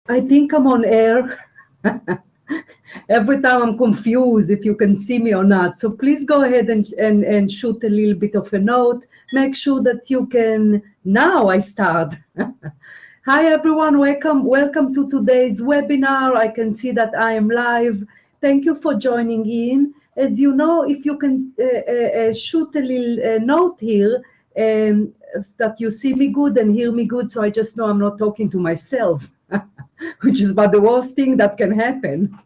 I think I'm on air. Every time I'm confused if you can see me or not. So please go ahead and shoot a little bit of a note. Make sure that you can. Now I start. Hi everyone, welcome to today's webinar. I can see that I am live. Thank you for joining in. As you know, if you can shoot a little note here, that you see me good and hear me good, so I just know I'm not talking to myself, which is about the worst thing that can happen.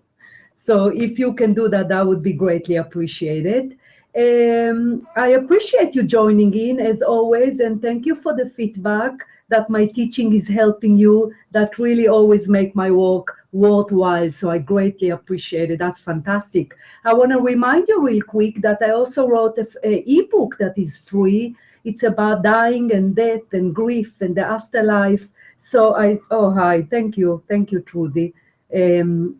So if you can do that, that would be greatly appreciated. I appreciate you joining in as always, and thank you for the feedback that my teaching is helping you. That really always make my work worthwhile. So I greatly appreciate it. That's fantastic. I want to remind you real quick that I also wrote an ebook that is free. It's about dying and death and grief and the afterlife. So hi, thank you, Trudy. Go ahead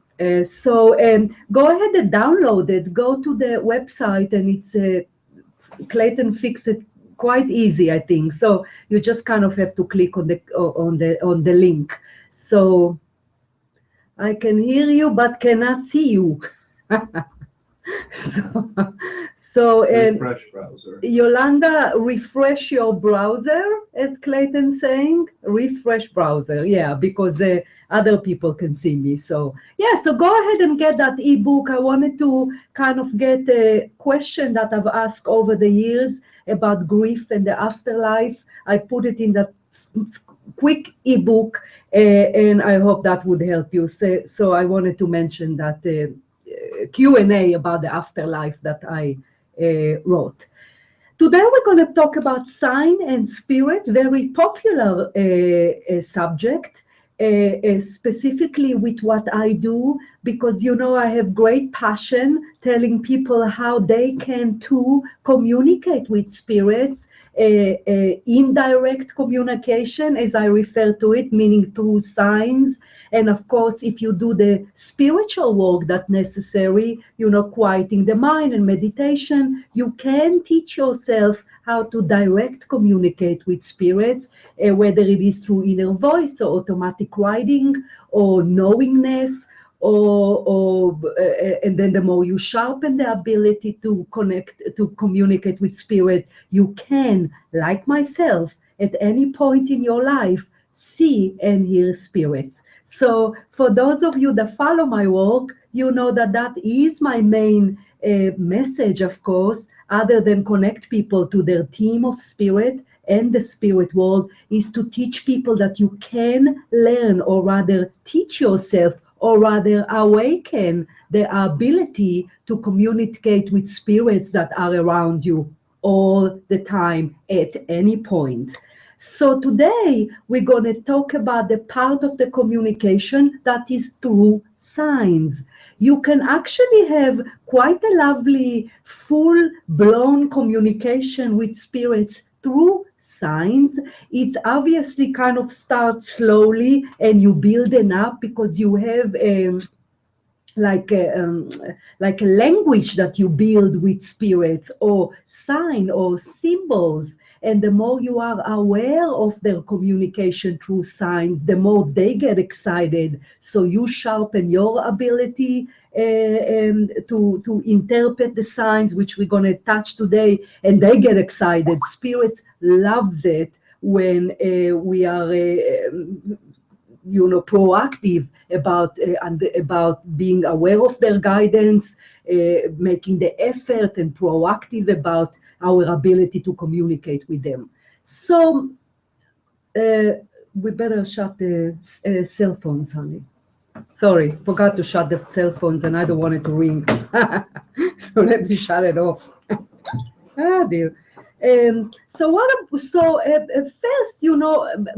and download it. Go to the website, and it's Clayton fixed it quite easy, I think. So you just kind of have to click on the link. So I can hear you but cannot see you. So refresh browser. Yolanda, refresh your browser, as Clayton saying. Refresh browser, yeah, because other people can see me. So yeah, so go ahead and get that ebook. I wanted to kind of get a question that I've asked over the years about grief and the afterlife. I put it in that quick ebook, and I hope that would help you. So I wanted to mention that Q&A about the afterlife that I wrote. Today we're going to talk about sign and spirit, very popular subject, specifically with what I do, because I have great passion telling people how they can too communicate with spirits, indirect communication, as I refer to it, meaning through signs. And of course, if you do the spiritual work that's necessary, quieting the mind and meditation, you can teach yourself how to direct communicate with spirits, whether it is through inner voice or automatic writing or knowingness, and then the more you sharpen the ability to communicate with spirit, you can, like myself, at any point in your life, see and hear spirits. So for those of you that follow my work, you know that is my main message, of course, other than connect people to their team of spirit and the spirit world, is to teach people that you can learn, or rather teach yourself, or rather awaken the ability to communicate with spirits that are around you all the time at any point. So today we're going to talk about the part of the communication that is through signs. You can actually have quite a lovely, full-blown communication with spirits through signs. It's obviously kind of starts slowly and you build it up, because you have like a language that you build with spirits, or sign or symbols. And the more you are aware of their communication through signs, the more they get excited. So you sharpen your ability to interpret the signs, which we're going to touch today, and they get excited. Spirits loves it when we are proactive about being aware of their guidance, making the effort, and proactive about our ability to communicate with them. So we better shut the cell phones, honey. Sorry, forgot to shut the cell phones, and I don't want it to ring. So let me shut it off. Dear. First,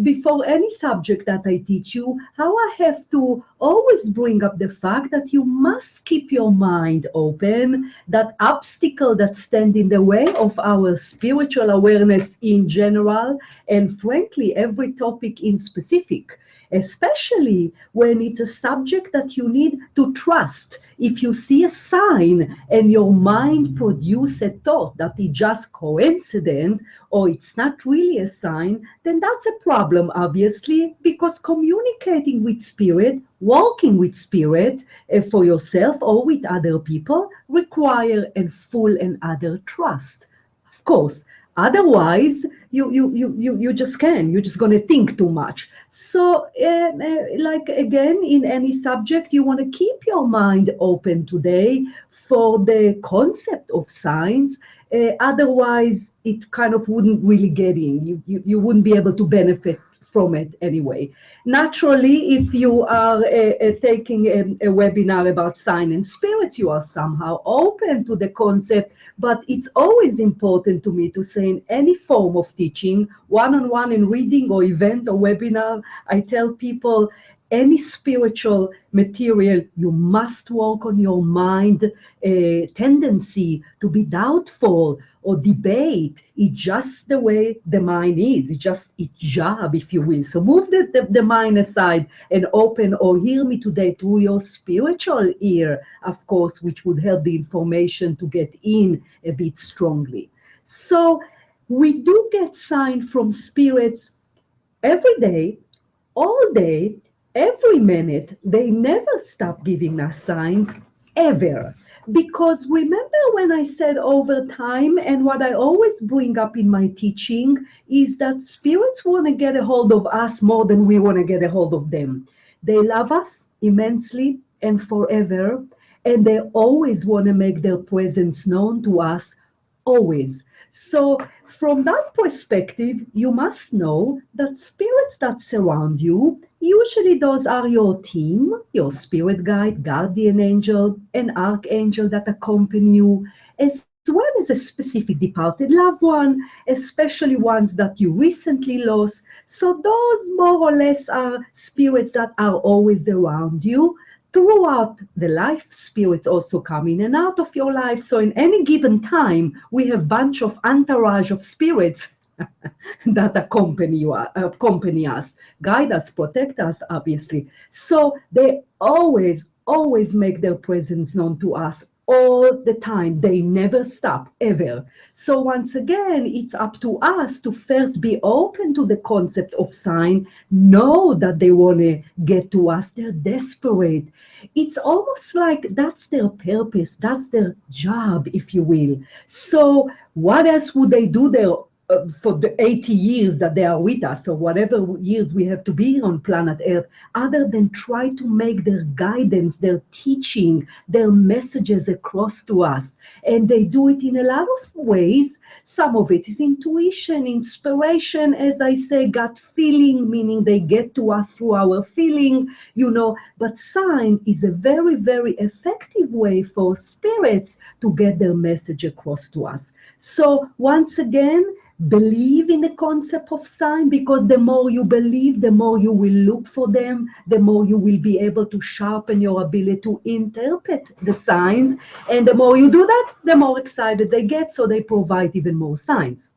before any subject that I teach you, how I have to always bring up the fact that you must keep your mind open, that obstacle that stand in the way of our spiritual awareness in general, and frankly, every topic in specific. especially when it's a subject that you need to trust. If you see a sign and your mind produce a thought that it's just coincident or it's not really a sign, then that's a problem, obviously, because communicating with spirit, walking with spirit for yourself or with other people require a full and utter trust. Of course, otherwise you just can, you're just going to think too much. So like again, in any subject, you want to keep your mind open today for the concept of science. Otherwise it kind of wouldn't really get in. You wouldn't be able to benefit from it anyway. Naturally, if you are taking a webinar about sign and spirits, you are somehow open to the concept, but it's always important to me to say in any form of teaching, one-on-one in reading or event or webinar, I tell people any spiritual material, you must work on your mind tendency to be doubtful or debate. It's just the way the mind is. It's just its job, if you will. So move the mind aside and open or hear me today through your spiritual ear, of course, which would help the information to get in a bit strongly. So we do get signs from spirits every day, all day, every minute. They never stop giving us signs, ever. Because remember when I said over time, and what I always bring up in my teaching is that spirits want to get a hold of us more than we want to get a hold of them. They love us immensely and forever, and they always want to make their presence known to us, always. So from that perspective, you must know that spirits that surround you, usually those are your team, your spirit guide, guardian angel, and archangel that accompany you, as well as a specific departed loved one, especially ones that you recently lost. So those more or less are spirits that are always around you. Throughout the life, spirits also come in and out of your life. So in any given time, we have bunch of entourage of spirits that accompany us, guide us, protect us, obviously. So they always make their presence known to us all the time. They never stop, ever. So once again, it's up to us to first be open to the concept of sign, know that they want to get to us. They're desperate. It's almost like that's their purpose, that's their job, if you will. So what else would they do there for the 80 years that they are with us, or whatever years we have to be on planet Earth, other than try to make their guidance, their teaching, their messages across to us? And they do it in a lot of ways. Some of it is intuition, inspiration, as I say, gut feeling, meaning they get to us through our feeling, but sign is a very, very effective way for spirits to get their message across to us. So once again, believe in the concept of sign, because the more you believe, the more you will look for them, the more you will be able to sharpen your ability to interpret the signs. And the more you do that, the more excited they get, so they provide even more signs.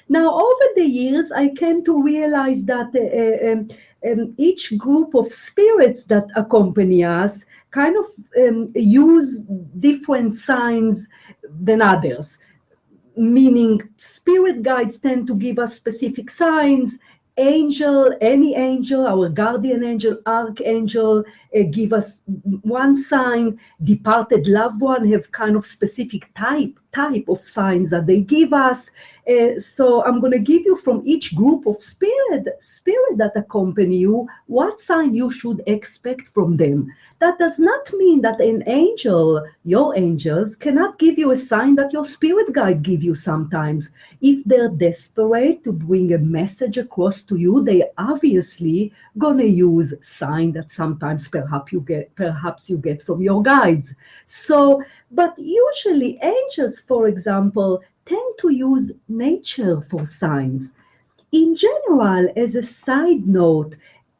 Now, over the years, I came to realize that each group of spirits that accompany us kind of use different signs than others. Meaning spirit guides tend to give us specific signs. Any angel, our guardian angel, archangel, give us one sign. Departed loved one have kind of specific type of signs that they give us. So I'm going to give you from each group of spirit that accompany you, what sign you should expect from them. That does not mean that an angel, your angels, cannot give you a sign that your spirit guide give you sometimes. If they're desperate to bring a message across to you, they obviously gonna use sign that sometimes perhaps you get from your guides. So, but usually angels, for example, tend to use nature for signs. In general, as a side note,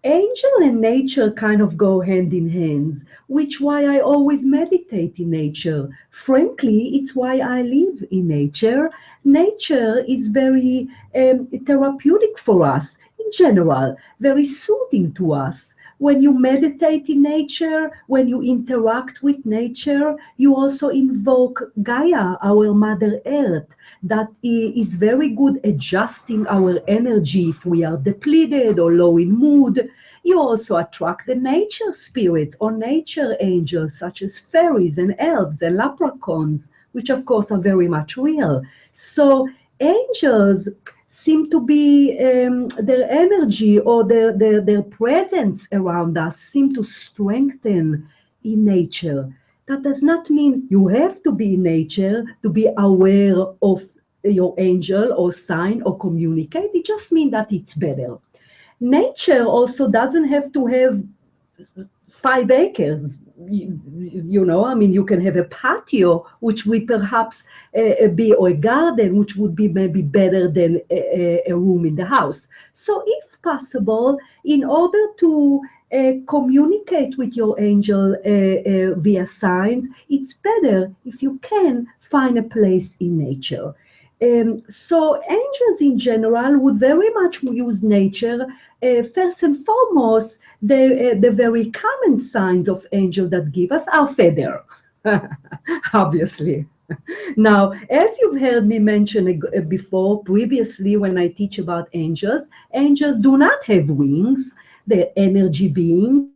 angel and nature kind of go hand in hand, which why I always meditate in nature. Frankly, it's why I live in nature. Nature is very therapeutic for us. It general, very soothing to us. When you meditate in nature, when you interact with nature, you also invoke Gaia, our Mother Earth, that is very good adjusting our energy if we are depleted or low in mood. You also attract the nature spirits or nature angels, such as fairies and elves and leprechauns, which of course are very much real. So angels seem to be, their energy or their presence around us seem to strengthen in nature. That does not mean you have to be in nature to be aware of your angel or sign or communicate. It just means that it's better. Nature also doesn't have to have 5 acres. I mean, you can have a patio, which would perhaps be, or a garden, which would be maybe better than a room in the house. So if possible, in order to communicate with your angel via signs, it's better if you can find a place in nature. So angels in general would very much use nature. First and foremost, the very common signs of angel that give us are feather, obviously. Now, as you've heard me mention before, previously when I teach about angels, angels do not have wings. They're energy being,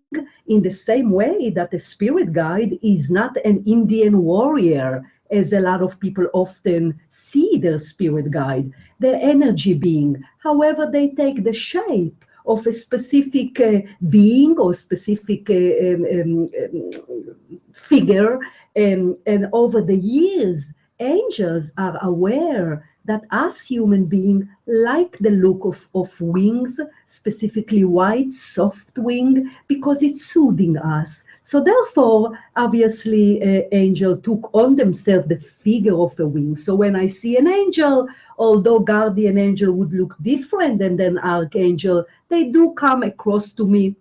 in the same way that a spirit guide is not an Indian warrior, as a lot of people often see their spirit guide. They're energy being. However, they take the shape of a specific being or specific figure. And over the years, angels are aware that us human beings like the look of wings, specifically white, soft wing, because it's soothing us. So therefore, obviously, angel took on themselves the figure of a wing. So when I see an angel, although guardian angel would look different than an archangel, they do come across to me.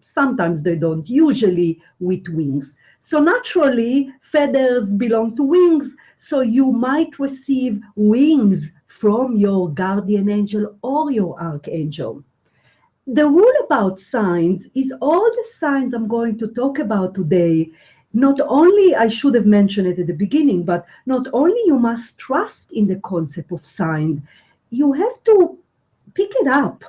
Sometimes they don't, usually with wings. So naturally, feathers belong to wings, so you might receive wings from your guardian angel or your archangel. The rule about signs is all the signs I'm going to talk about today, not only, I should have mentioned it at the beginning, but not only you must trust in the concept of sign, you have to pick it up.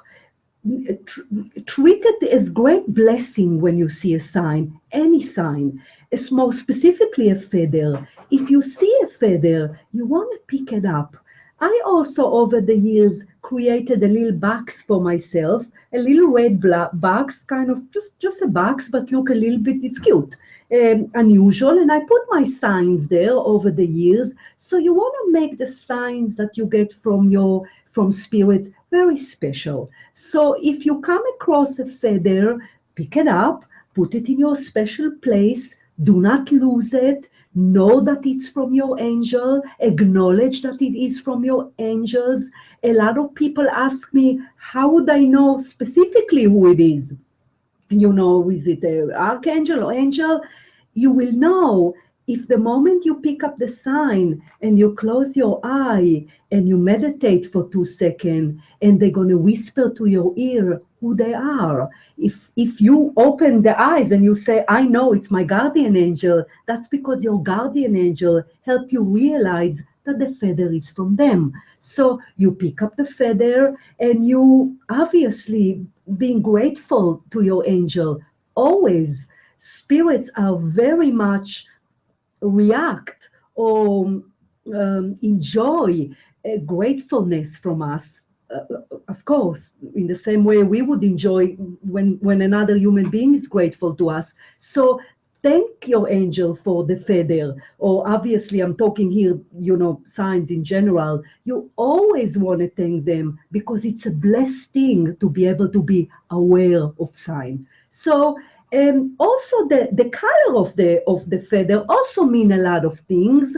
Treat it as great blessing when you see a sign, any sign, as more specifically a feather. If you see a feather, you want to pick it up. I also, over the years, created a little box for myself, a little red box, kind of just a box, but look a little bit, it's cute, unusual, and I put my signs there over the years. So you want to make the signs that you get from spirits very special. So if you come across a feather, pick it up, put it in your special place, do not lose it, know that it's from your angel, acknowledge that it is from your angels. A lot of people ask me, how would I know specifically who it is? Is it an archangel or angel? You will know if the moment you pick up the sign and you close your eye and you meditate for 2 seconds and they're going to whisper to your ear who they are. If you open the eyes and you say, I know it's my guardian angel, that's because your guardian angel helped you realize that the feather is from them. So you pick up the feather and you obviously being grateful to your angel. Always, spirits are very much react or enjoy gratefulness from us. Of course, in the same way we would enjoy when another human being is grateful to us. So thank your angel for the feather, or obviously I'm talking here, signs in general. You always want to thank them because it's a blessed thing to be able to be aware of sign. So also the color of the feather also mean a lot of things.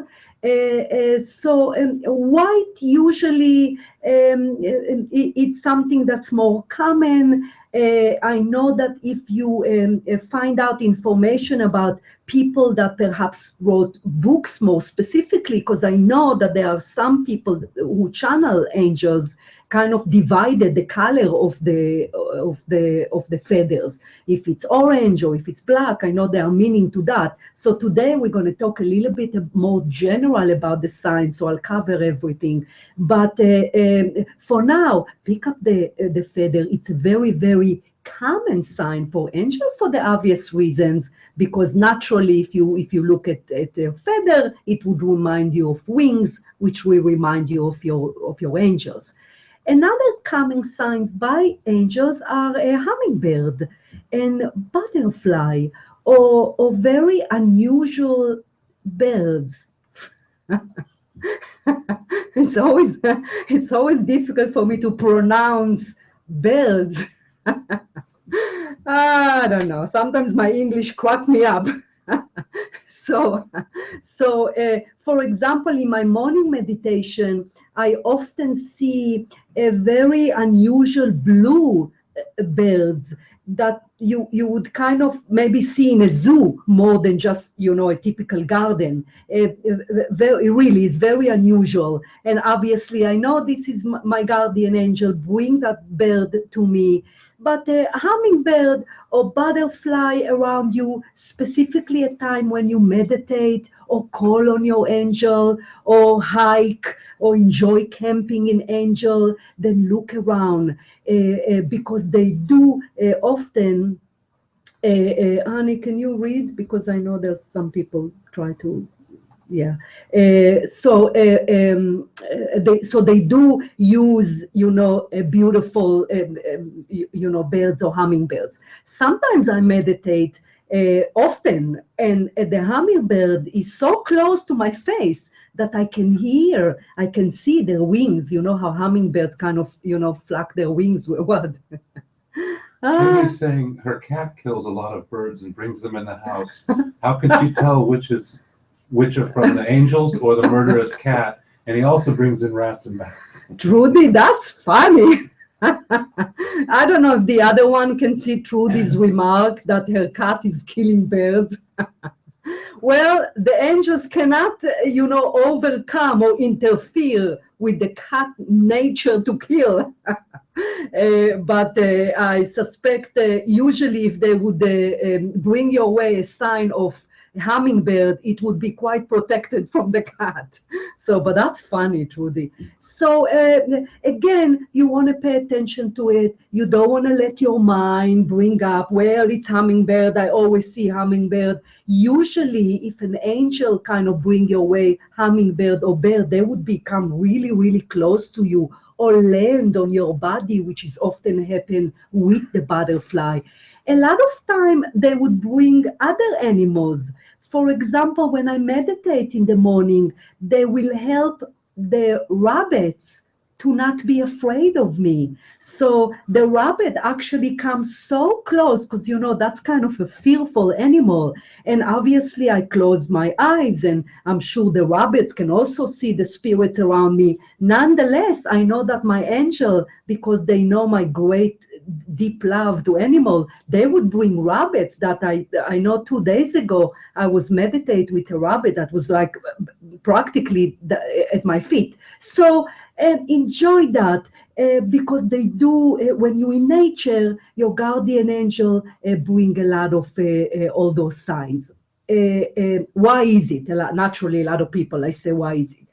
So white usually it's something that's more common. I know that if you find out information about people that perhaps wrote books more specifically, because I know that there are some people who channel angels kind of divided the color of the feathers. If it's orange or if it's black, I know there are meaning to that. So today we're going to talk a little bit more general about the signs, so I'll cover everything. But for now, pick up the feather. It's a very, very common sign for angel for the obvious reasons, because naturally if you look at a feather, it would remind you of wings, which will remind you of your angels. Another common signs by angels are a hummingbird and butterfly, or very unusual birds. It's always difficult for me to pronounce birds. I don't know. Sometimes my English crack me up. So, for example, in my morning meditation, I often see a very unusual blue birds that you would kind of maybe see in a zoo more than just, a typical garden. Really is very unusual. And obviously I know this is my guardian angel, bring that bird to me. But a hummingbird or butterfly around you, specifically a time when you meditate or call on your angel or hike or enjoy camping in angel, then look around because they do often. Annie, can you read? Because I know there's some people try to. Yeah. So they do use, a beautiful, birds or hummingbirds. Sometimes I meditate often, and the hummingbird is so close to my face that I can see their wings. You know how hummingbirds kind of, flap their wings. What? Amy's saying her cat kills a lot of birds and brings them in the house. How can she tell which are from the angels or the murderous cat? And he also brings in rats and bats. Trudy, that's funny. I don't know if the other one can see Trudy's remark that her cat is killing birds. Well, the angels cannot, overcome or interfere with the cat nature to kill. But I suspect usually if they would bring your way a sign of hummingbird, it would be quite protected from the cat. So, but that's funny, Trudy. So again, you want to pay attention to it. You don't want to let your mind bring up, well, it's hummingbird, I always see hummingbird. Usually if an angel kind of bring your way hummingbird or bird, they would become really, really close to you or land on your body, which is often happen with the butterfly. A lot of time they would bring other animals. For example, when I meditate in the morning, they will help the rabbits to not be afraid of me. So the rabbit actually comes so close because, that's kind of a fearful animal. And obviously I close my eyes and I'm sure the rabbits can also see the spirits around me. Nonetheless, I know that my angel, because they know my great deep love to animal, they would bring rabbits that I know 2 days ago I was meditate with a rabbit that was like practically at my feet. So enjoy that because they do, when you're in nature, your guardian angel bring a lot of all those signs. Why is it? Naturally, a lot of people, I say, why is it?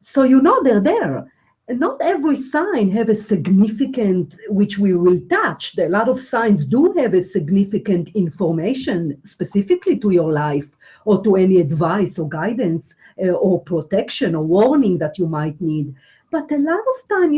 So they're there. Not every sign have a significant, which we will touch. A lot of signs do have a significant information specifically to your life or to any advice or guidance or protection or warning that you might need. But a lot of time,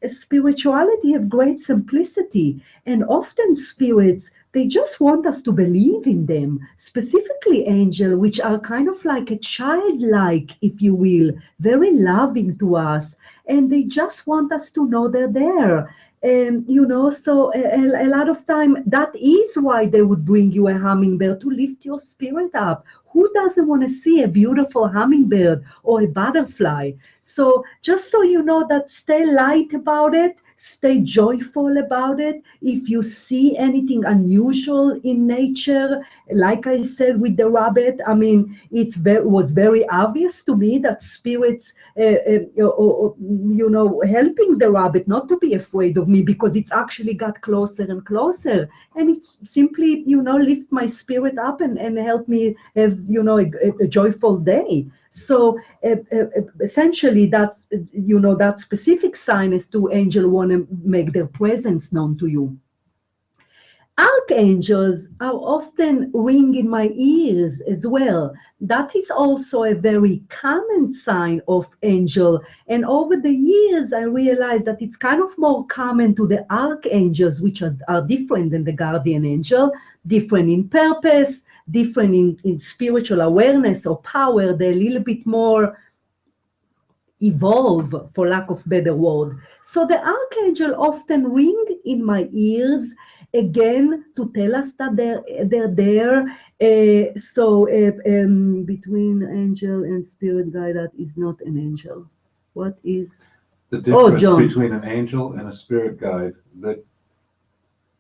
spirituality have great simplicity, and often spirits, they just want us to believe in them, specifically angel, which are kind of like a childlike, if you will, very loving to us, and they just want us to know they're there. So a lot of time, that is why they would bring you a hummingbird to lift your spirit up. Who doesn't want to see a beautiful hummingbird or a butterfly? So just so you know that, stay light about it, stay joyful about it. If you see anything unusual in nature, like I said with the rabbit, I mean, was very obvious to me that spirits, helping the rabbit not to be afraid of me, because it's actually got closer and closer, and it's simply, lift my spirit up and help me have, a joyful day. So essentially, that's, that specific sign is to angel want to make their presence known to you. Archangels are often ring in my ears as well. That is also a very common sign of angel. And over the years, I realized that it's kind of more common to the archangels, which are different than the guardian angel, different in purpose, different in spiritual awareness or power. They're a little bit more evolve, for lack of better word. So the archangel often ring in my ears, again, to tell us that they're there. Between angel and spirit guide, that is not an angel. What is the difference between an angel and a spirit guide?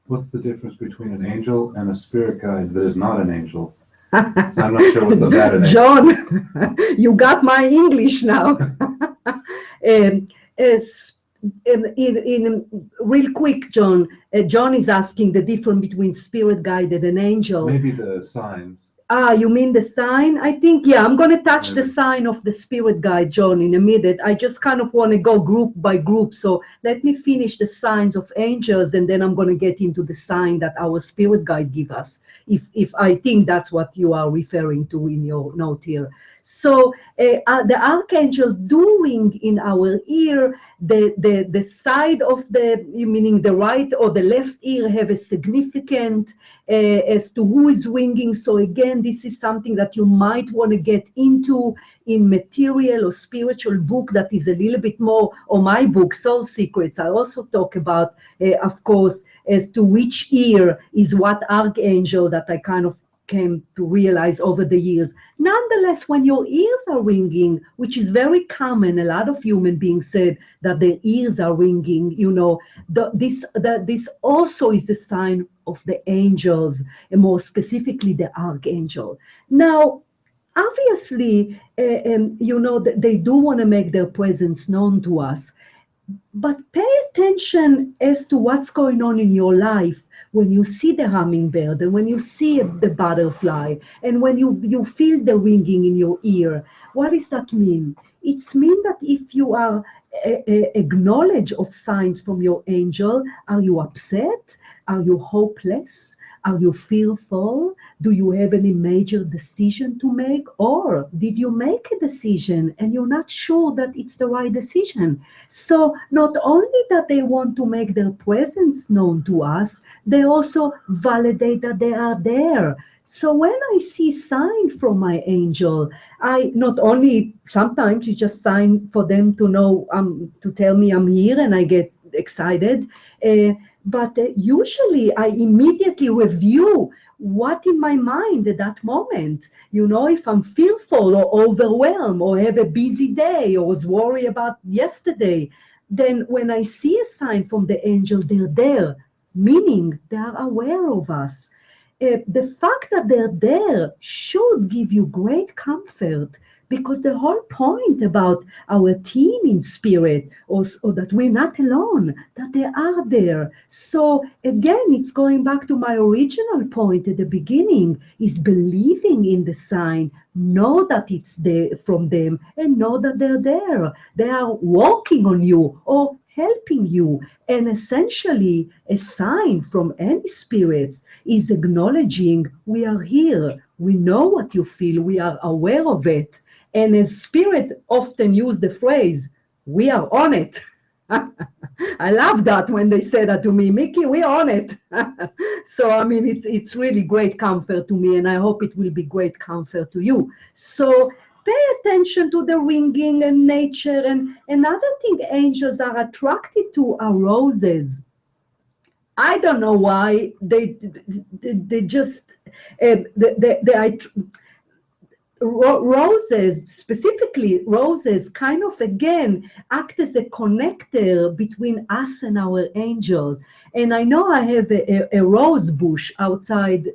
What's the difference between an angel and a spirit guide that is not an angel? I'm not sure what that is. John, you got my English now. Real quick, John. John is asking the difference between spirit guided and angel. Maybe the signs. You mean the sign? I think, yeah, I'm going to touch the sign of the spirit guide, John, in a minute. I just kind of want to go group by group. So let me finish the signs of angels, and then I'm going to get into the sign that our spirit guide give us, if I think that's what you are referring to in your note here. So the archangel do ring in our ear. The side of meaning the right or the left ear, have a significant as to who is ringing. So again, this is something that you might want to get into in material or spiritual book that is a little bit more, or my book, Soul Secrets. I also talk about, of course, as to which ear is what archangel, that I kind of came to realize over the years. Nonetheless, when your ears are ringing, which is very common, a lot of human beings said that their ears are ringing, this also is a sign of the angels, and more specifically the archangel. Now, obviously, they do want to make their presence known to us, but pay attention as to what's going on in your life when you see the hummingbird, and when you see the butterfly, and when you feel the ringing in your ear. What does that mean? It's mean that if you are acknowledge of signs from your angel, are you upset? Are you hopeless? Are you fearful? Do you have any major decision to make? Or did you make a decision and you're not sure that it's the right decision? So not only that they want to make their presence known to us, they also validate that they are there. So when I see sign from my angel, I not only, sometimes you just sign for them to know, to tell me I'm here, and I get excited. But usually I immediately review what in my mind at that moment, if I'm fearful or overwhelmed or have a busy day or was worried about yesterday, then when I see a sign from the angel, they're there, meaning they are aware of us. The fact that they're there should give you great comfort, because the whole point about our team in spirit, or that we're not alone, that they are there. So again, it's going back to my original point at the beginning, is believing in the sign, know that it's there from them, and know that they're there. They are working on you or helping you. And essentially, a sign from any spirits is acknowledging, we are here, we know what you feel, we are aware of it. And as spirit often use the phrase, we are on it. I love that when they say that to me, Mickey, we're on it. So, I mean, it's really great comfort to me, and I hope it will be great comfort to you. So pay attention to the ringing and nature. And another thing angels are attracted to are roses. I don't know why they just, roses, specifically roses, kind of again act as a connector between us and our angels. And I know I have a rose bush outside.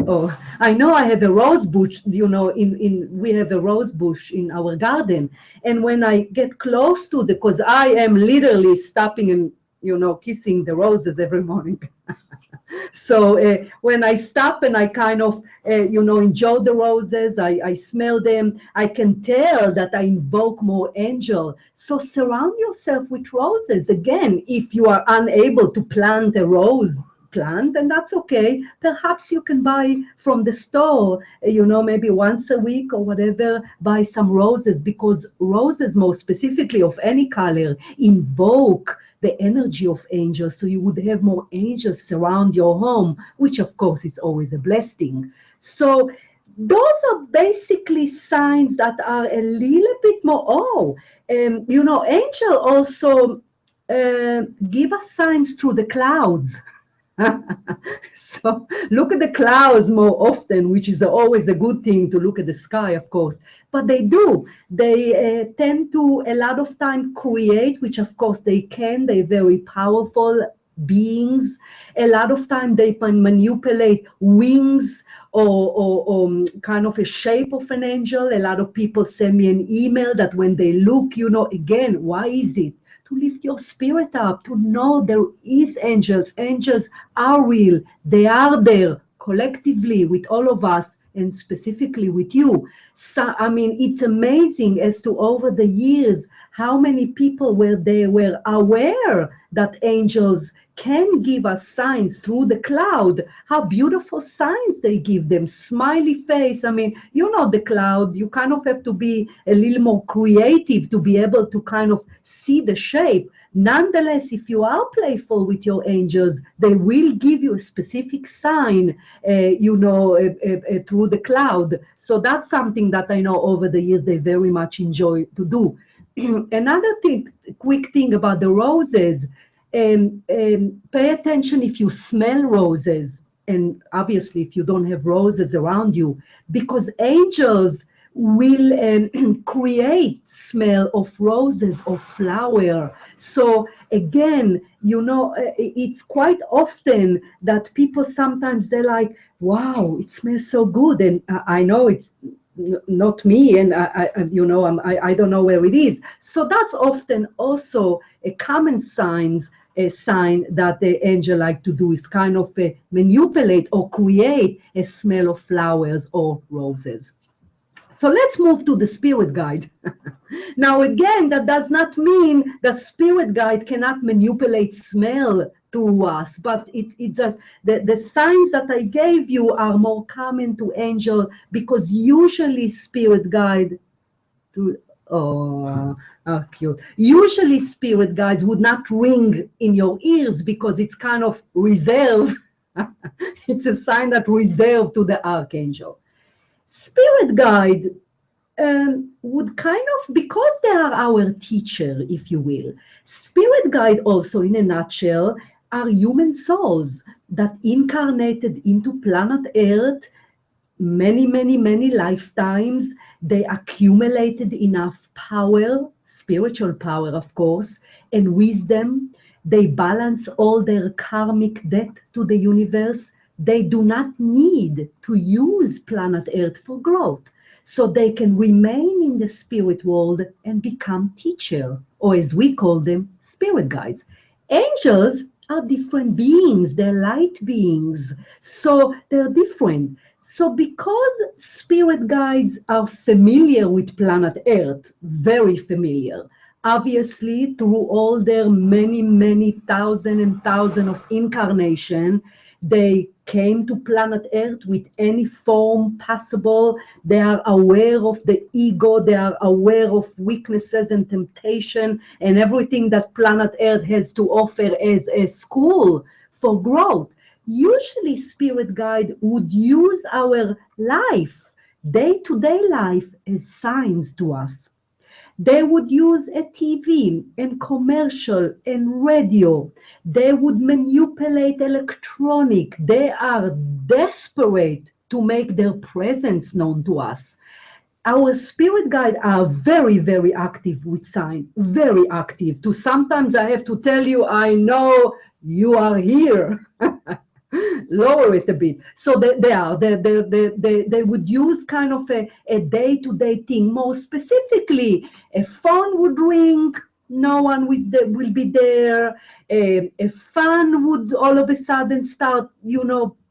Oh, I know I have a rose bush, we have a rose bush in our garden. And when I get close to because I am literally stopping and, kissing the roses every morning. So when I stop and I kind of, enjoy the roses, I smell them, I can tell that I invoke more angel. So surround yourself with roses. Again, if you are unable to plant a rose plant, and that's okay, perhaps you can buy from the store, maybe once a week or whatever, buy some roses, because roses, most specifically of any color, invoke the energy of angels, so you would have more angels surround your home, which of course is always a blessing. So those are basically signs that are a little bit more, angel also give us signs through the clouds. So look at the clouds more often, which is always a good thing to look at the sky, of course. But they tend to a lot of time create, which of course they can. They're very powerful beings. A lot of time they can manipulate wings or kind of a shape of an angel. A lot of people send me an email that when they look, again, why is it? To lift your spirit up, to know there is angels. Angels are real. They are there collectively with all of us, and specifically with you. So, it's amazing as to over the years, how many people were aware that angels can give us signs through the cloud. How beautiful signs they give them. Smiley face. The cloud, you kind of have to be a little more creative to be able to kind of see the shape. Nonetheless, if you are playful with your angels, they will give you a specific sign, through the cloud. So that's something that I know over the years they very much enjoy to do. Another quick thing about the roses, pay attention if you smell roses, and obviously if you don't have roses around you, because angels will create smell of roses or flower. So again, it's quite often that people sometimes they're like, wow, it smells so good, and I know it's not me, and I don't know where it is. So that's often also a common sign that the angel like to do, is kind of manipulate or create a smell of flowers or roses. So let's move to the spirit guide. Now, again, that does not mean that spirit guide cannot manipulate smell to us, but it's just the signs that I gave you are more common to angel, because usually spirit guide cute. Usually spirit guides would not ring in your ears because it's kind of reserved. It's a sign that reserved to the archangel. Spirit guide would kind of, because they are our teacher, if you will. Spirit guide also, in a nutshell, are human souls that incarnated into planet Earth many, many, many lifetimes. They accumulated enough power, spiritual power, of course, and wisdom. They balance all their karmic debt to the universe. They do not need to use planet Earth for growth. So they can remain in the spirit world and become teacher, or as we call them, spirit guides. Angels are different beings. They're light beings. So they're different. So because spirit guides are familiar with planet Earth, very familiar, obviously through all their many, many thousand of incarnation, they came to planet Earth with any form possible. They are aware of the ego. They are aware of weaknesses and temptation and everything that planet Earth has to offer as a school for growth. Usually spirit guide would use our life, day-to-day life, as signs to us. They would use a TV and commercial and radio. They would manipulate electronic. They are desperate to make their presence known to us. Our spirit guide are very, very active with sign, very active. To sometimes I have to tell you, I know you are here. Lower it a bit. So they would use kind of a day-to-day thing. More specifically, a phone would ring, no one will be there. A fan would all of a sudden start,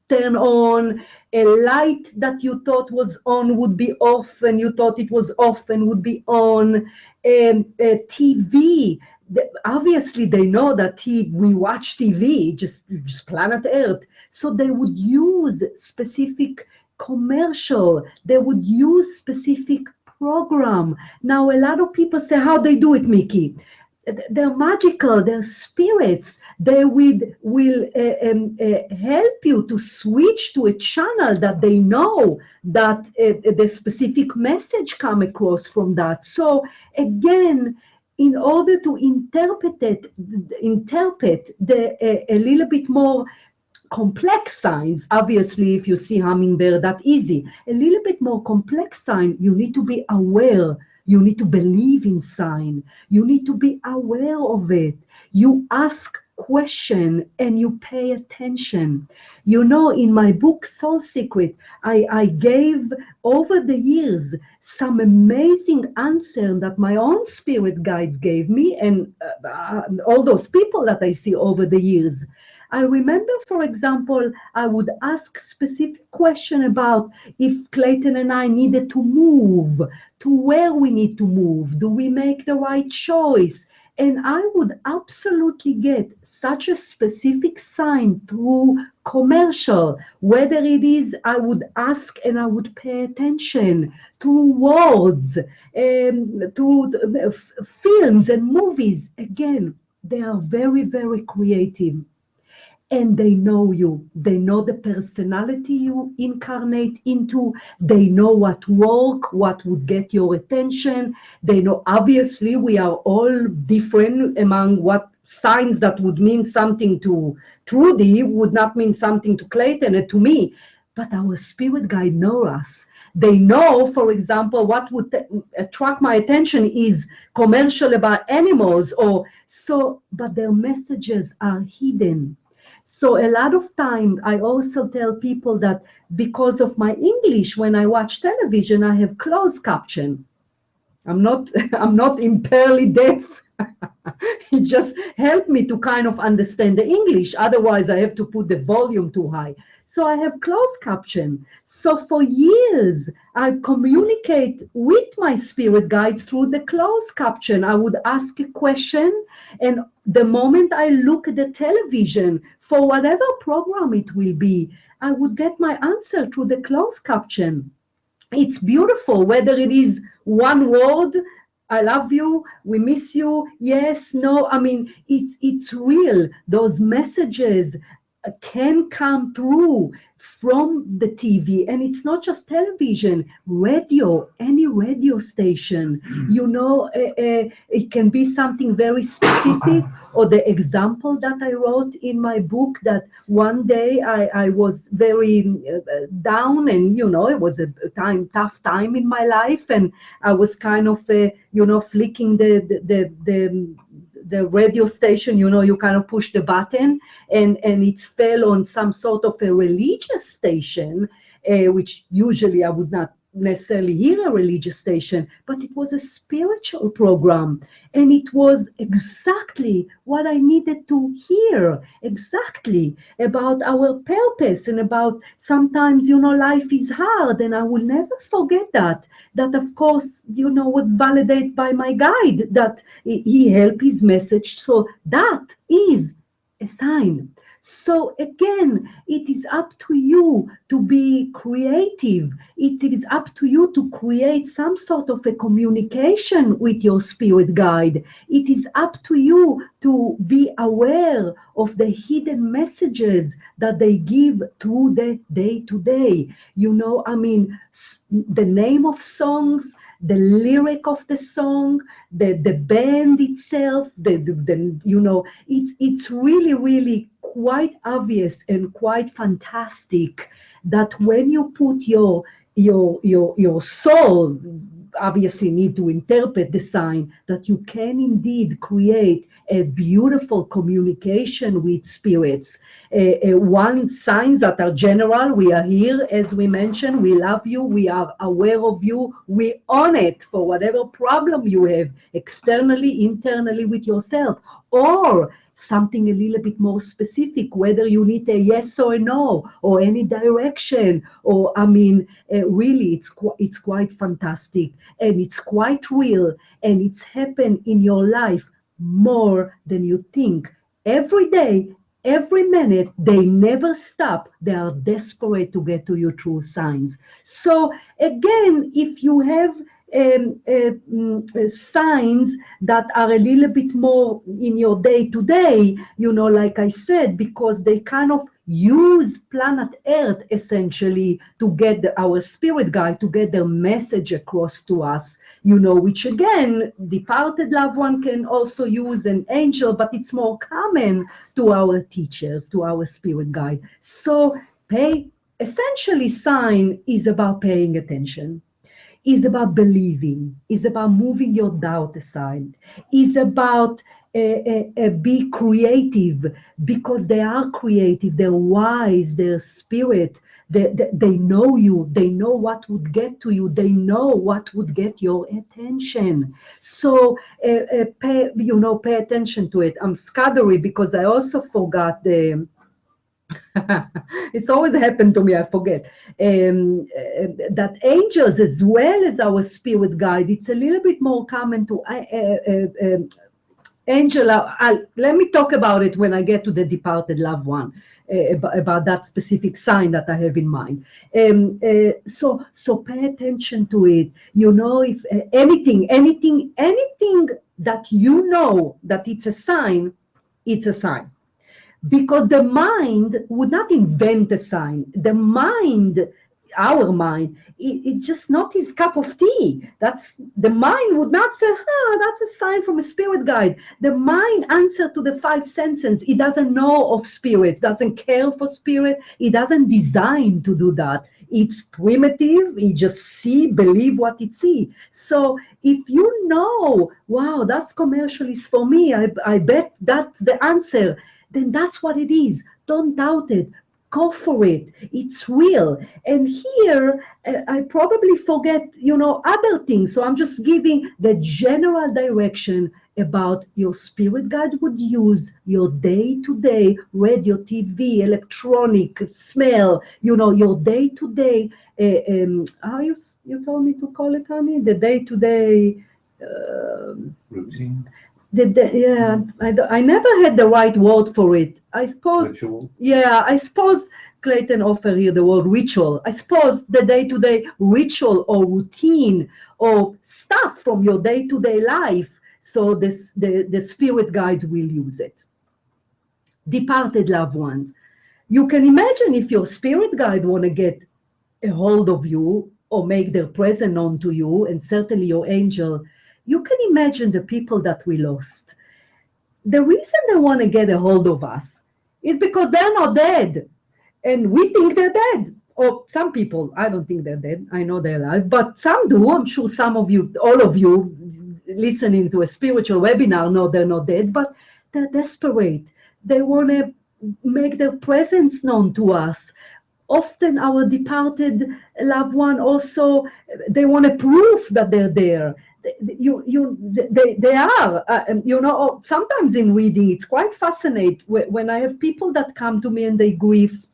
turn on. A light that you thought was on would be off, and you thought it was off and would be on. A TV. Obviously, they know that we watch TV, just planet Earth. So they would use specific commercial. They would use specific program. Now, a lot of people say, how they do it, Mickey? They're magical, they're spirits. They will help you to switch to a channel that they know that the specific message come across from that. So again, in order to interpret a little bit more complex signs, obviously, if you see hummingbird, that easy. A little bit more complex sign, you need to be aware. You need to believe in sign. You need to be aware of it. You ask question and you pay attention. In my book, Soul Secret, I gave over the years some amazing answer that my own spirit guides gave me and all those people that I see over the years. I remember, for example, I would ask specific question about if Clayton and I needed to move, to where we need to move, do we make the right choice? And I would absolutely get such a specific sign through commercial, whether it is I would ask and I would pay attention, through words, through films and movies. Again, they are very, very creative. And they know you. They know the personality you incarnate into. They know what work, what would get your attention. They know, obviously, we are all different among what signs that would mean something to Trudy would not mean something to Clayton and to me. But our spirit guide know us. They know, for example, what would attract my attention is commercial about animals but their messages are hidden. So a lot of time, I also tell people that because of my English, when I watch television, I have closed caption. I'm not impairedly deaf. It just helped me to kind of understand the English. Otherwise, I have to put the volume too high. So I have closed caption. So for years, I communicate with my spirit guide through the closed caption. I would ask a question, and the moment I look at the television, for whatever program it will be, I would get my answer through the closed caption. It's beautiful, whether it is one word, I love you, we miss you, yes, no. I mean, it's real. Those messages can come through from the TV, and it's not just television, radio, any radio station. It can be something very specific, or the example that I wrote in my book, that one day I was very down, and it was a tough time in my life, and I was kind of flicking the radio station, you kind of push the button, and it fell on some sort of a religious station, which usually I would not necessarily hear a religious station, but it was a spiritual program, and it was exactly what I needed to hear, exactly about our purpose, and about sometimes, life is hard, and I will never forget that of course, was validated by my guide, that he helped his message. So that is a sign. So again, it is up to you to be creative. It is up to you to create some sort of a communication with your spirit guide. It is up to you to be aware of the hidden messages that they give through the day to day. The name of songs, the lyric of the song, the band itself, the you know, it's really, really quite obvious and quite fantastic that when you put your soul, obviously need to interpret the sign, that you can indeed create a beautiful communication with spirits. One, signs that are general: we are here, as we mentioned, we love you, we are aware of you, we own it for whatever problem you have externally, internally with yourself, or something a little bit more specific, whether you need a yes or a no, or any direction, or I mean, really, it's quite fantastic, and it's quite real, and it's happened in your life more than you think. Every day, every minute, they never stop. They are desperate to get to you through signs. So again, if you have signs that are a little bit more in your day to day, you know, like I said, because they kind of use planet Earth essentially to get our spirit guide to get their message across to us, you know, which again, departed loved one can also use an angel, but it's more common to our teachers, to our spirit guide. So essentially, sign is about paying attention, is about believing, is about moving your doubt aside, is about be creative, because they are creative, they're wise, they're spirit, they know you, they know what would get to you, they know what would get your attention. So pay attention to it. I'm scuddery because I also forgot the it's always happened to me, I forget. That angels, as well as our spirit guide, it's a little bit more common to angel. Let me talk about it when I get to the departed loved one, about that specific sign that I have in mind. So pay attention to it. You know, if anything that you know that it's a sign, it's a sign. Because the mind would not invent a sign. The mind, our mind, it's just not his cup of tea. That's the mind would not say, that's a sign from a spirit guide. The mind answers to the five senses. It doesn't know of spirits, doesn't care for spirit. It doesn't design to do that. It's primitive. It just believe what it see. So if you know, wow, that's commercialist for me, I bet that's the answer, then that's what it is. Don't doubt it. Go for it. It's real. And here, I probably forget, other things. So I'm just giving the general direction about your spirit guide would use your day-to-day radio, TV, electronic, smell, your day-to-day, how you told me to call it, honey? The day-to-day routine. I never had the right word for it. I suppose. Ritual. Yeah, I suppose Clayton offered here the word ritual. I suppose the day-to-day ritual or routine or stuff from your day-to-day life. So the spirit guides will use it. Departed loved ones. You can imagine if your spirit guide want to get a hold of you or make their presence known to you, and certainly your angel, you can imagine the people that we lost. The reason they want to get a hold of us is because they're not dead. And we think they're dead. Or some people, I don't think they're dead. I know they're alive, but some do. I'm sure some of you, all of you listening to a spiritual webinar know they're not dead, but they're desperate. They want to make their presence known to us. Often our departed loved one also, they want to prove that they're there. They are, sometimes in reading, it's quite fascinating when I have people that come to me and they grieve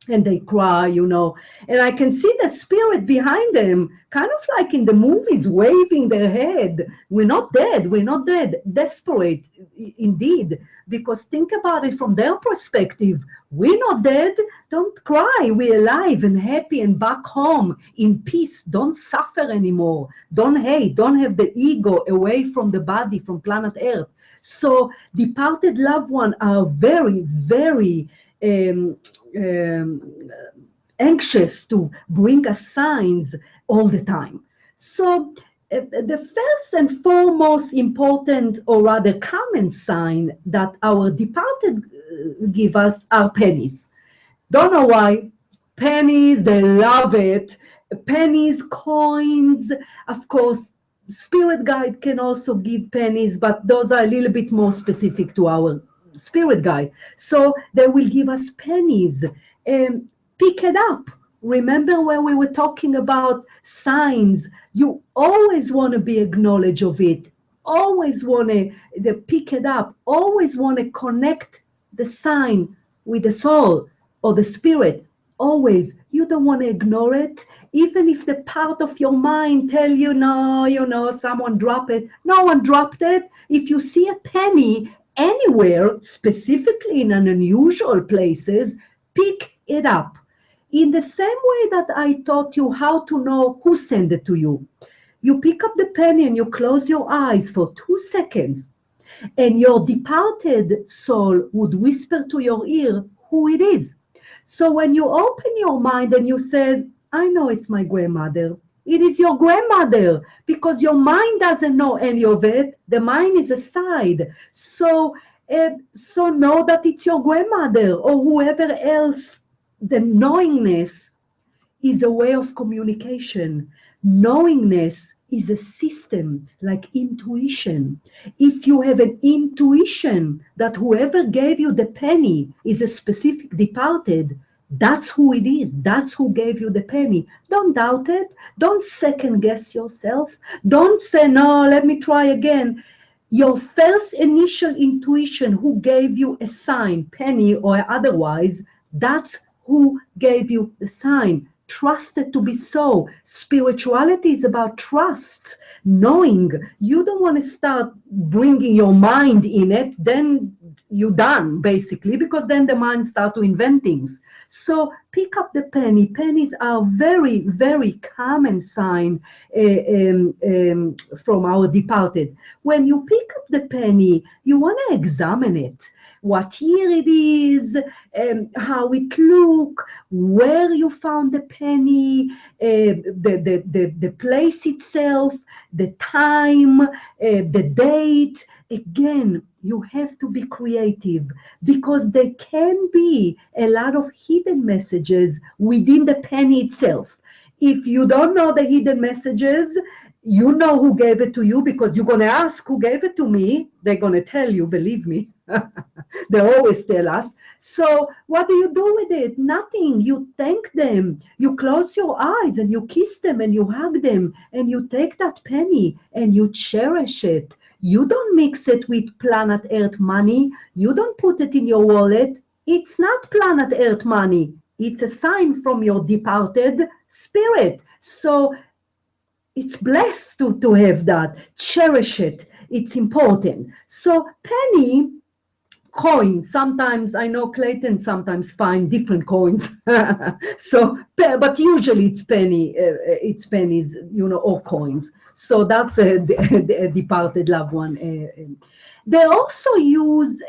and they cry, and I can see the spirit behind them, kind of like in the movies, waving their head. We're not dead, desperate indeed, because think about it from their perspective. We're not dead, don't cry, we're alive and happy and back home in peace. Don't suffer anymore, don't hate, don't have the ego away from the body, from planet Earth. So departed loved ones are very, very anxious to bring us signs all the time. So the first and foremost important, or rather common sign that our departed give us are pennies. Don't know why. Pennies, they love it. Pennies, coins, of course. Spirit guide can also give pennies, but those are a little bit more specific to our spirit guide. So they will give us pennies. Pick it up. Remember when we were talking about signs? You always want to be acknowledged of it. Always want to pick it up. Always want to connect the sign with the soul or the spirit. Always. You don't want to ignore it. Even if the part of your mind tell you, no, someone dropped it. No one dropped it. If you see a penny anywhere, specifically in an unusual places, pick it up. In the same way that I taught you how to know who sent it to you. You pick up the penny and you close your eyes for 2 seconds, and your departed soul would whisper to your ear who it is. So when you open your mind and you said, I know it's my grandmother, it is your grandmother, because your mind doesn't know any of it. The mind is aside. So know that it's your grandmother or whoever else. The knowingness is a way of communication. Knowingness is a system like intuition. If you have an intuition that whoever gave you the penny is a specific departed, that's who it is. That's who gave you the penny. Don't doubt it. Don't second guess yourself. Don't say, no, let me try again. Your first initial intuition, who gave you a sign, penny or otherwise, that's who gave you the sign. Trust it to be so. Spirituality is about trust, knowing. You don't want to start bringing your mind in it, then you're done, basically, because then the mind starts to invent things. So pick up the penny. Pennies are very, very common sign from our departed. When you pick up the penny, you want to examine it. What year it is, how it look, where you found the penny, the place itself, the time, the date. Again, you have to be creative, because there can be a lot of hidden messages within the penny itself. If you don't know the hidden messages, you know who gave it to you, because you're going to ask who gave it to me. They're going to tell you, believe me. They always tell us. So what do you do with it? Nothing. You thank them. You close your eyes and you kiss them and you hug them, and you take that penny and you cherish it. You don't mix it with planet Earth money. You don't put it in your wallet. It's not planet Earth money. It's a sign from your departed spirit. So it's blessed to have that. Cherish it. It's important. So penny, coin. Sometimes I know Clayton sometimes find different coins. So, but usually it's penny. It's pennies, or coins. So that's a departed loved one. They also use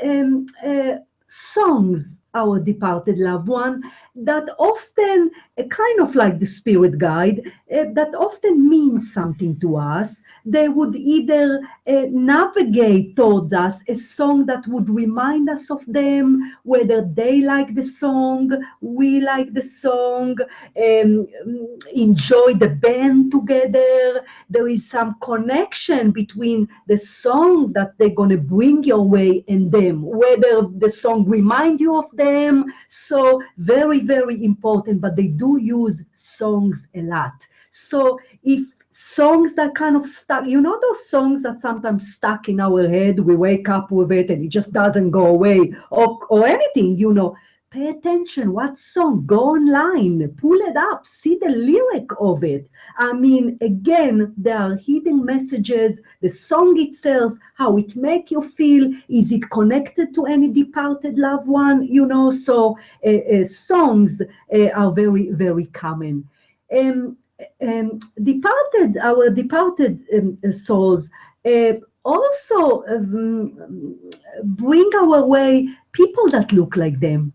songs, our departed loved one, that often, kind of like the spirit guide, that often means something to us. They would either navigate towards us a song that would remind us of them, whether they like the song, we like the song, enjoy the band together. There is some connection between the song that they're going to bring your way and them, whether the song remind you of them. So very, very important, but they do use songs a lot. So if songs that kind of stuck, those songs that sometimes stuck in our head, we wake up with it and it just doesn't go away, or anything, pay attention. What song? Go online, pull it up, see the lyric of it. I mean, again, there are hidden messages, the song itself, how it make you feel. Is it connected to any departed loved one? So songs are very, very common. Our departed souls also bring our way people that look like them.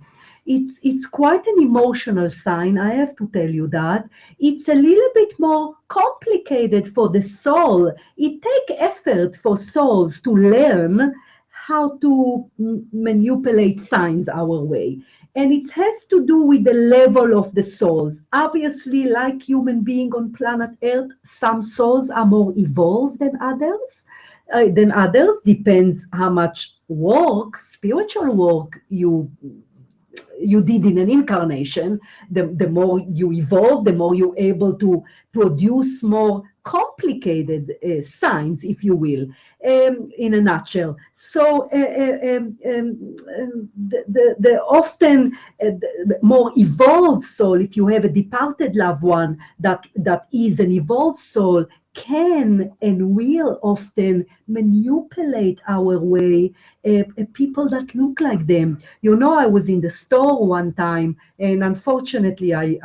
it's quite an emotional sign, I have to tell you that. It's a little bit more complicated for the soul. It takes effort for souls to learn how to manipulate signs our way. And it has to do with the level of the souls. Obviously, like human being on planet Earth, some souls are more evolved than others. Depends how much work, spiritual work you did in an incarnation. The more you evolve, the more you're able to produce more complicated signs, if you will, in a nutshell. So the often the more evolved soul, if you have a departed loved one that is an evolved soul, can and will often manipulate our way people that look like them. You know, I was in the store one time, and unfortunately, I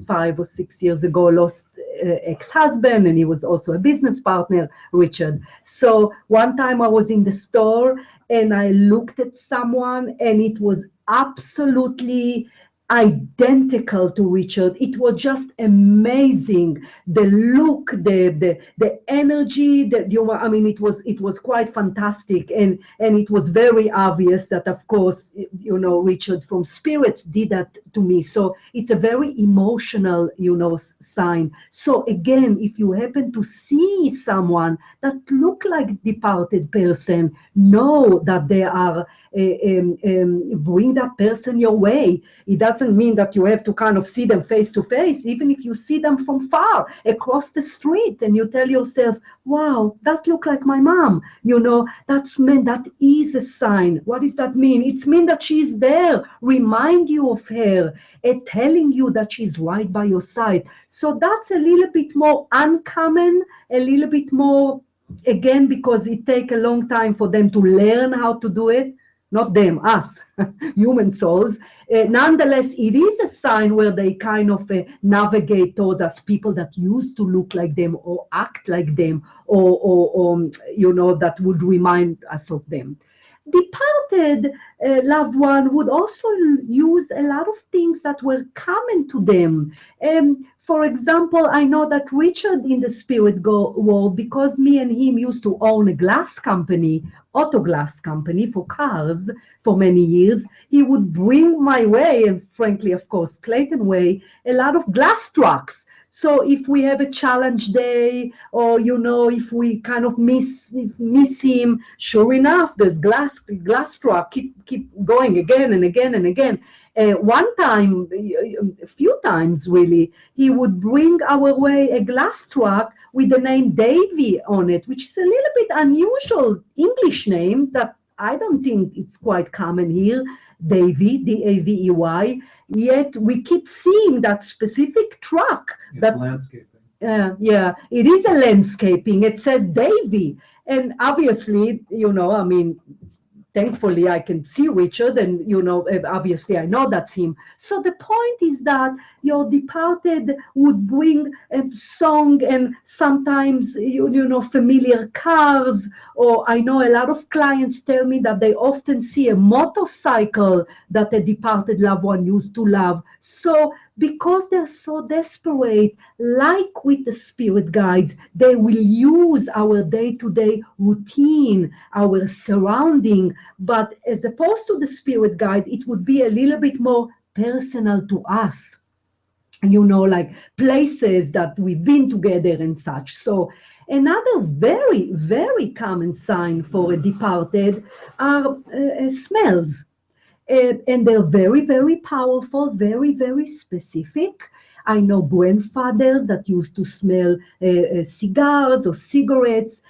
5 or 6 years ago lost ex-husband, and he was also a business partner, Richard. So one time I was in the store and I looked at someone, and it was absolutely identical to Richard. It was just amazing. The look, the energy, I mean, it was quite fantastic, and it was very obvious that, of course, you know, Richard from spirits did that to me. So it's a very emotional, you know, sign. So again, if you happen to see someone that look like departed person, know that they are bring that person your way. It doesn't mean that you have to kind of see them face to face. Even if you see them from far across the street and you tell yourself, wow, that look like my mom, you know, that is a sign. What does that mean? It's mean that she's there, remind you of her, and telling you that she's right by your side. So that's a little bit more uncommon, a little bit more, again, because it takes a long time for them to learn how to do it. Not them, us, human souls. Nonetheless, it is a sign where they kind of navigate towards us, people that used to look like them or act like them, or you know, that would remind us of them. Departed loved one would also use a lot of things that were common to them. For example, I know that Richard in the spirit world, because me and him used to own a glass company, auto glass company for cars for many years, he would bring my way, and frankly, of course, Clayton way, a lot of glass trucks. So if we have a challenge day, or, you know, if we kind of miss him, sure enough, there's glass truck, keep going again and again and again. One time, a few times really, he would bring our way a glass truck with the name Davy on it, which is a little bit unusual English name that I don't think it's quite common here. Davy, Davey. Yet we keep seeing that specific truck. It's landscaping. Yeah, it is a landscaping. It says Davy. And obviously, you know, I mean, thankfully I can see Richard, and, you know, obviously I know that's him. So the point is that your departed would bring a song, and sometimes, you know, familiar cars, or I know a lot of clients tell me that they often see a motorcycle that a departed loved one used to love. So because they're so desperate, like with the spirit guides, they will use our day-to-day routine, our surrounding, but as opposed to the spirit guide, it would be a little bit more personal to us, you know, like places that we've been together and such. So another very, very common sign for a departed are smells. And they're very, very powerful, very, very specific. I know grandfathers that used to smell cigars or cigarettes,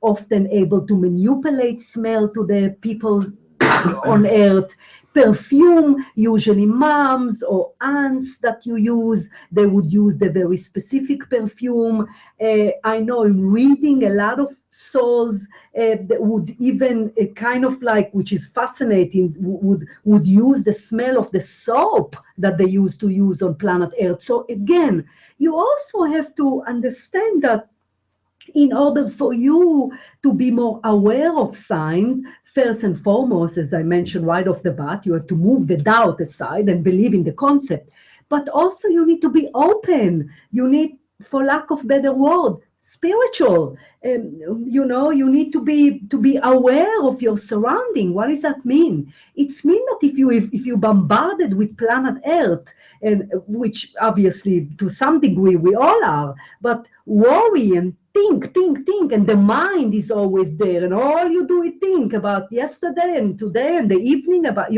often able to manipulate smell to the people on earth. Perfume, usually moms or aunts that you use, they would use the very specific perfume. I know in reading, a lot of souls that would even kind of like, which is fascinating, would use the smell of the soap that they used to use on planet Earth. So again, you also have to understand that in order for you to be more aware of signs, first and foremost, as I mentioned right off the bat, you have to move the doubt aside and believe in the concept. But also you need to be open. You need, for lack of better word, spiritual. You need to be aware of your surrounding. What does that mean? It's mean that if you bombarded with planet Earth, and which obviously to some degree we all are, but worry and think, and the mind is always there, and all you do is think about yesterday and today and the evening about,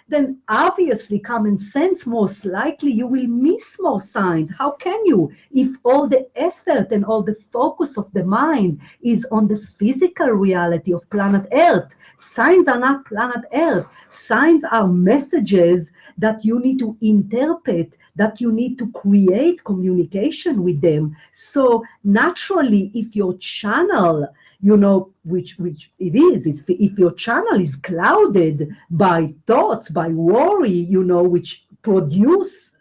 then obviously common sense, most likely you will miss more signs. How can you, if all the effort and all the focus of the mind is on the physical reality of planet Earth? Signs are not planet Earth. Signs are messages that you need to interpret, that you need to create communication with them. So naturally, if your channel, which it is, if your channel is clouded by thoughts, by worry, which produce,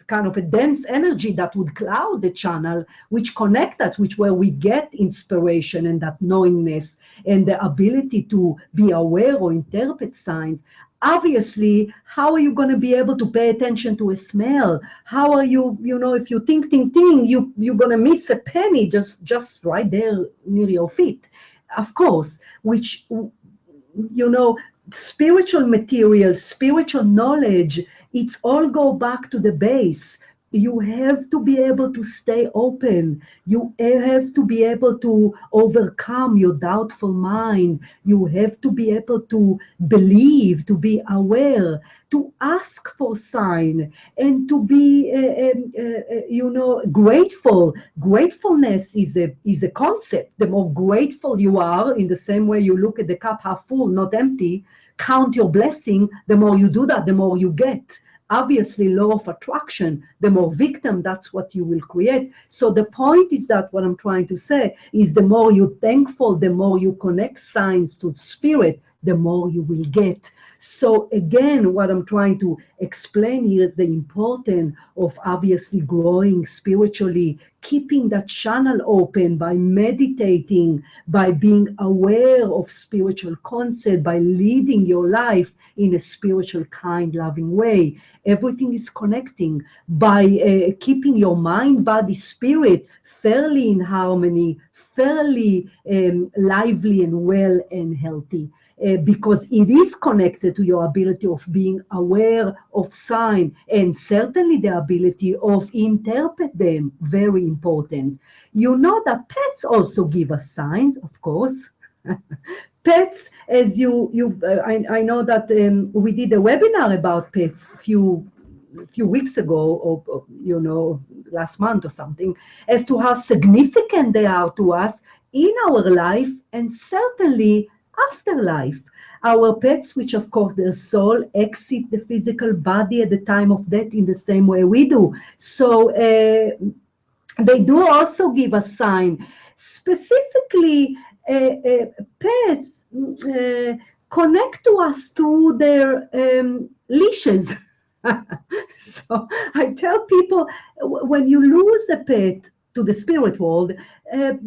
kind of a dense energy that would cloud the channel, which connect us, where we get inspiration and that knowingness and the ability to be aware or interpret signs. Obviously, how are you going to be able to pay attention to a smell? How are you, if you think, you're going to miss a penny just right there near your feet. Of course, which, spiritual material, spiritual knowledge, it's all go back to the base. You have to be able to stay open. You have to be able to overcome your doubtful mind. You have to be able to believe, to be aware, to ask for sign, and to be, grateful. Gratefulness is a concept. The more grateful you are, in the same way you look at the cup half full, not empty, count your blessing, the more you do that, the more you get. Obviously, law of attraction, the more victim, that's what you will create. So the point is that what I'm trying to say is the more you're thankful, the more you connect signs to spirit, the more you will get. So again, what I'm trying to explain here is the importance of obviously growing spiritually, keeping that channel open by meditating, by being aware of spiritual concept, by leading your life in a spiritual, kind, loving way. Everything is connecting by keeping your mind, body, spirit fairly in harmony, fairly lively and well and healthy. Because it is connected to your ability of being aware of sign, and certainly the ability of interpret them, very important. You know that pets also give us signs, of course. Pets, as I know that we did a webinar about pets few weeks ago, or last month or something, as to how significant they are to us in our life, and certainly afterlife. Our pets, which of course their soul exit the physical body at the time of death in the same way we do. So they do also give a sign. Specifically, pets connect to us through their leashes. So I tell people, when you lose a pet to the spirit world,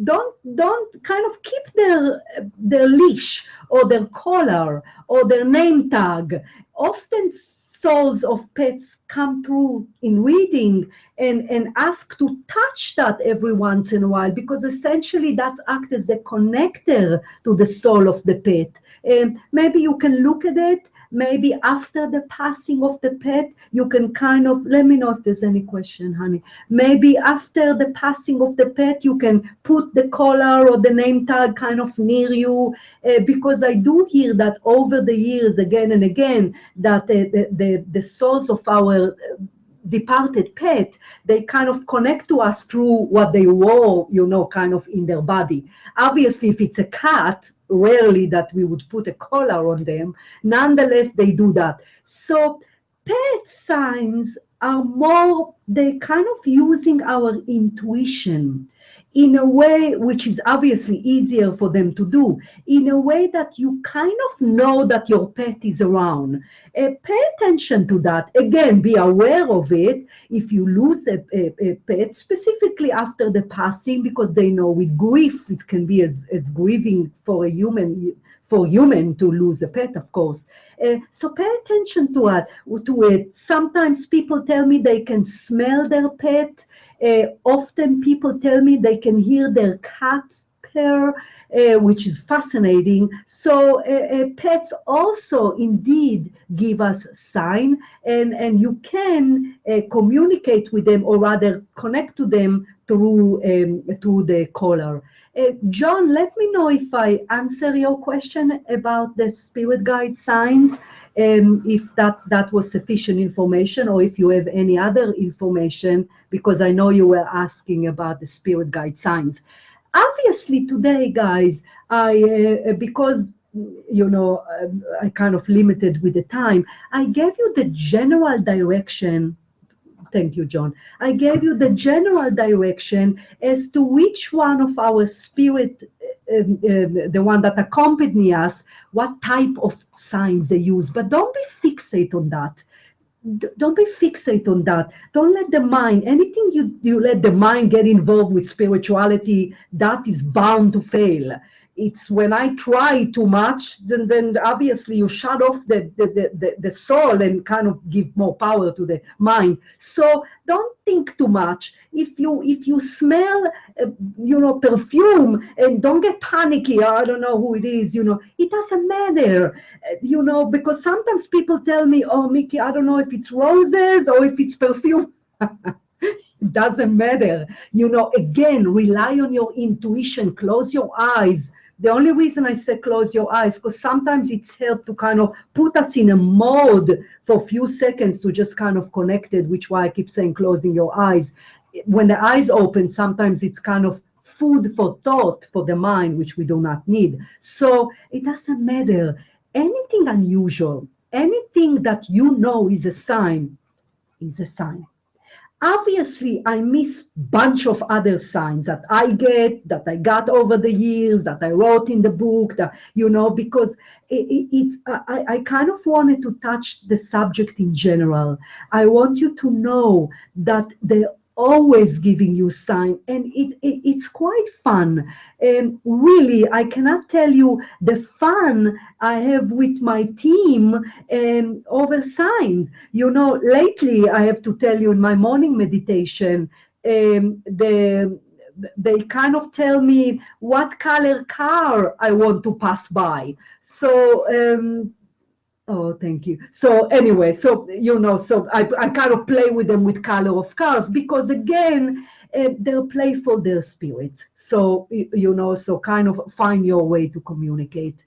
don't kind of keep their leash or their collar or their name tag. Often souls of pets come through in reading and ask to touch that every once in a while, because essentially that acts as the connector to the soul of the pet. Maybe you can look at it. Maybe after the passing of the pet, you can kind of, let me know if there's any question, honey. Maybe after the passing of the pet, you can put the collar or the name tag kind of near you, because I do hear that over the years, again and again, that the souls of our departed pet, they kind of connect to us through what they wore, kind of in their body. Obviously, if it's a cat, rarely that we would put a collar on them. Nonetheless, they do that. So pet signs are more, they kind of using our intuition in a way which is obviously easier for them to do, in a way that you kind of know that your pet is around. Pay attention to that. Again, be aware of it. If you lose a pet, specifically after the passing, because they know with grief, it can be as grieving for a human, for human to lose a pet, of course. So pay attention to it. Sometimes people tell me they can smell their pet. Often people tell me they can hear their cat purr, which is fascinating. So pets also indeed give us sign, and you can communicate with them, or rather connect to them through the collar. John, let me know if I answer your question about the spirit guide signs, if that was sufficient information, or if you have any other information, because I know you were asking about the spirit guide signs. Obviously today, guys, because I kind of limited with the time, I gave you the general direction. Thank you, John. I gave you the general direction as to which one of our spirit, the one that accompany us, what type of signs they use. But don't be fixated on that. Don't be fixated on that. Don't let the mind, anything you let the mind get involved with spirituality, that is bound to fail. It's when I try too much, then obviously you shut off the soul and kind of give more power to the mind. So don't think too much. If you smell, perfume, and don't get panicky. I don't know who it is. It doesn't matter. Because sometimes people tell me, "Oh, Mickey, I don't know if it's roses or if it's perfume." It doesn't matter. Again, rely on your intuition. Close your eyes. The only reason I say close your eyes, because sometimes it's helped to kind of put us in a mode for a few seconds to just kind of connect it, which why I keep saying closing your eyes. When the eyes open, sometimes it's kind of food for thought for the mind, which we do not need. So it doesn't matter. Anything unusual, anything that is a sign, is a sign. Obviously, I miss bunch of other signs that I got over the years, that I wrote in the book, because I kind of wanted to touch the subject in general. I want you to know that they're always giving you sign, and it's quite fun. Really, I cannot tell you the fun I have with my team over signs. Lately, I have to tell you, in my morning meditation, they kind of tell me what color car I want to pass by. So, oh, thank you. So anyway, so I kind of play with them with color of cars, because again, they're playful, they're spirits. So, so kind of find your way to communicate.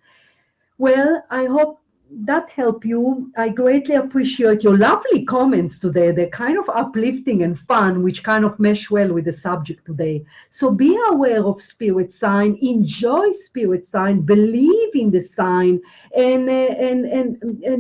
Well, I hope that helped you. I greatly appreciate your lovely comments today. They're kind of uplifting and fun, which kind of mesh well with the subject today. So be aware of spirit sign, enjoy spirit sign, believe in the sign, and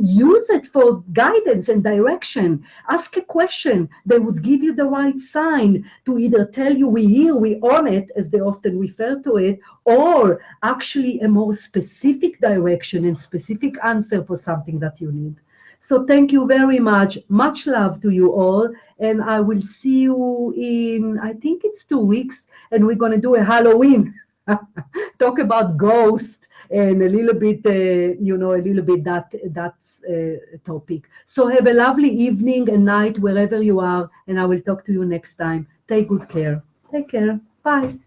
use it for guidance and direction. Ask a question. They would give you the right sign to either tell you we hear, we on it, as they often refer to it, or actually a more specific direction and specific answer for something that you need. So thank you very much. Much love to you all. And I will see you in, I think it's 2 weeks, and we're going to do a Halloween. Talk about ghosts and a little bit, that's a topic. So have a lovely evening and night wherever you are, and I will talk to you next time. Take good care. Take care. Bye.